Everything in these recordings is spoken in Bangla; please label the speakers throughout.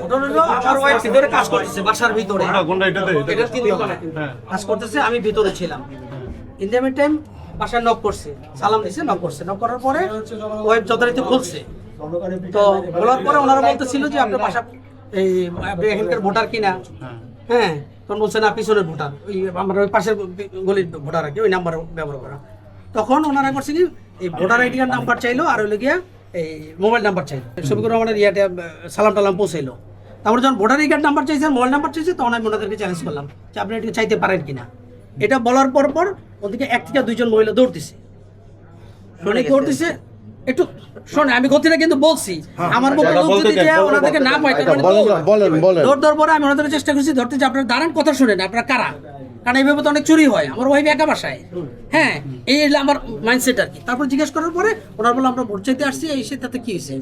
Speaker 1: আমার ওয়াইফ ভিতরে কাজ করতেছে বাসার ভিতরে, এটা 3 তলা কাজ করতেছে, আমি ভিতরে ছিলাম। ইন দ্য মিন টাইম বাসায় নক করছে, সালাম দিছে, নক করছে, নক করার পরে ওয়াইফ যথারীতি খুলছে। তো বলার পরে ওনারা বলতেছিল যে আপনার বাসা এই এখানকার ভোটার কিনা, হ্যাঁ, তখন বলছে না পিছনের ভোটার, ওই আমার ওই পাশের গলির ভোটার আর কি, ওই নাম্বার ব্যবহার করা। তখন ওনারা করছে কি এই ভোটার আইডি কার্ড নাম্বার চাইলো, আর হইলো গিয়া এই মোবাইল নাম্বার চাইলো, শফিকুর রহমানের ইয়াতে সালাম টালাম পৌঁছাইলো। তারপরে যখন ভোটার আইডি কার্ড নাম্বার চাইছে, মোবাইল নাম্বার চাইছে, তখন আমি ওনাদেরকে চ্যালেঞ্জ করলাম যে আপনি এটা চাইতে পারেন কিনা। এটা বলার পর ওদিকে 1 থেকে 2 জন মহিলা দৌড়তেছে, দৌড়তেছে। একটু শোনে, আমি গতিটা কিন্তু বলছি, আমার মুখে ওনাদেরকে না পাই, দৌড় পরে আমি ওনাদের চেষ্টা করছি ধরতে, যে আপনার দাঁড়ান, কথা শুনেন, আপনার কারা, কারণ এইভাবে তো অনেক চুরি হয়, আমার ওয়াইফ একা বাসায়, হ্যাঁ, এই আমার মাইন্ডসেট আর কি। তারপর জিজ্ঞেস করার পরে ওনারা বললো আমরা ভোট চাইতে আসছি, এই সে তাতে কি হয়েছে,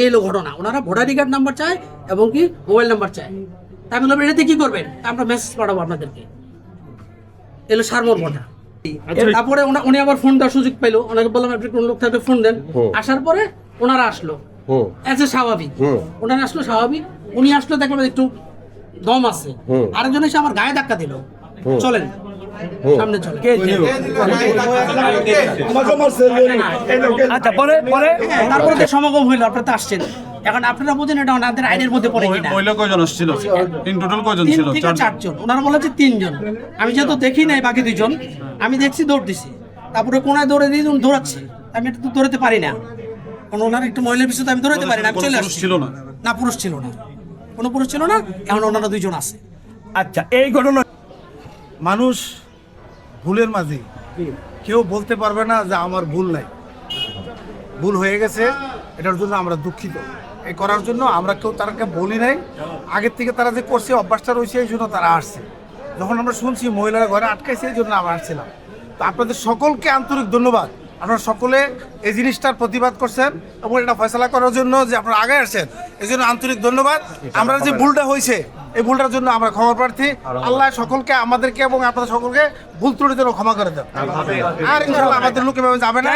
Speaker 1: এই হলো ঘটনা। ওনারা ভোটার আইডি কার্ড নাম্বার চায় এবং কি মোবাইল নাম্বার চায়। তাই বললাম এটাতে কি করবেন, আমরা মেসেজ পাঠাবো আপনাদেরকে, এলো সারমর্মটা। তারপরে উনি আবার ফোন দেওয়ার সুযোগ পেলো, ওনাকে বললাম আপনি কোন লোক থাকবে ফোন দেন। আসার পরে ওনারা আসলো, স্বাভাবিক, ওনারা আসলো স্বাভাবিক। উনি আসলো, দেখলাম একটু দম আছে, আরেকজন এসে আমার গায়ে ধাক্কা দিল, চলেন সামনে চলেন। আচ্ছা, তারপরে যে সমাগম হইলো, আপনারা তো আসছেন, এখন আপনারা বুঝেন এটা ওনাদের আইনের মধ্যে পড়ে কিনা।
Speaker 2: মহিলা কয়জন আসছিল? ইন টোটাল কয়জন ছিল?
Speaker 1: 4 জন। ওনারা বলে যে 3 জন। আমি যেহেতু দেখি নাই বাকি 2 জন, আমি দেখছি দৌড় দিছি, তারপরে কোনায় দৌড়ে দিয়ে দৌড়াচ্ছে, আমি এটা তো দৌড়াতে পারি না, কারণ ওনার একটু মহিলার বিষয় আমি দৌড়াতে পারি না, আমি চলে আসছি।
Speaker 2: ছিল না,
Speaker 1: না পুরুষ ছিল না, কোনো পুরুষ ছিল না, এখন ওনারা 2 জন আছে।
Speaker 3: আচ্ছা, এই ঘটনা মানুষ ভুলের মাঝে কেউ বলতে পারবে না যে আমার ভুল নাই, ভুল হয়ে গেছে, এটার জন্য আমরা দুঃখিত। এই করার জন্য আমরা কেউ তারাকে বলি নাই, আগের থেকে তারা যে করছে অভ্যাসটা রয়েছে, এই জন্য তারা আসছে। যখন আমরা শুনছি মহিলারা ঘরে আটকাইছে, এই জন্য আমরা আসছিলাম। তো আপনাদের সকলকে আন্তরিক ধন্যবাদ, আপনারা সকলে এই জিনিসটার প্রতিবাদ করছেন এবং এটা ফয়সালা করার জন্য যে আপনারা আগে আসছেন, এই জন্য আন্তরিক ধন্যবাদ। আমরা যে ভুলটা হয়েছে, এই ভুলটার জন্য আমরা ক্ষমা প্রার্থী। আল্লাহ সকলকে, আমাদেরকে এবং আপনাদের সকলকে ভুল ত্রুটির জন্য ক্ষমা করে দেন। আর ইনশাআল্লাহ আমাদের লোক এভাবে যাবে না।